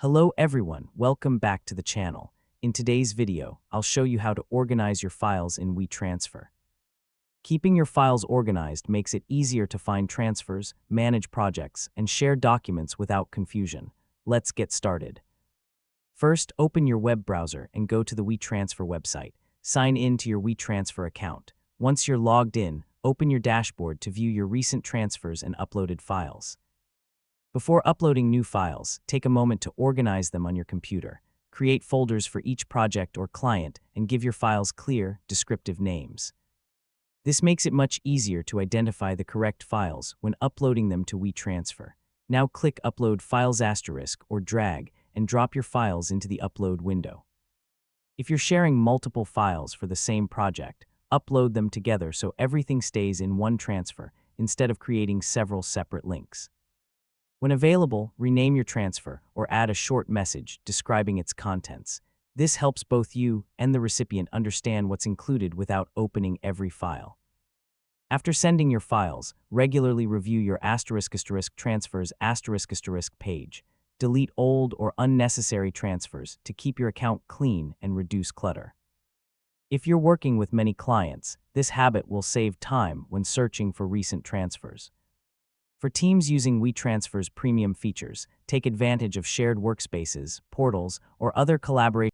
Hello everyone, welcome back to the channel. In today's video, I'll show you how to organize your files in WeTransfer. Keeping your files organized makes it easier to find transfers, manage projects, and share documents without confusion. Let's get started. First, open your web browser and go to the WeTransfer website. Sign in to your WeTransfer account. Once you're logged in, open your dashboard to view your recent transfers and uploaded files. Before uploading new files, take a moment to organize them on your computer. Create folders for each project or client and give your files clear, descriptive names. This makes it much easier to identify the correct files when uploading them to WeTransfer. Now click Upload Files * or drag and drop your files into the upload window. If you're sharing multiple files for the same project, upload them together so everything stays in one transfer instead of creating several separate links. When available, rename your transfer or add a short message describing its contents. This helps both you and the recipient understand what's included without opening every file. After sending your files, regularly review your *** transfers ** page. Delete old or unnecessary transfers to keep your account clean and reduce clutter. If you're working with many clients, this habit will save time when searching for recent transfers. For teams using WeTransfer's premium features, take advantage of shared workspaces, portals, or other collaboration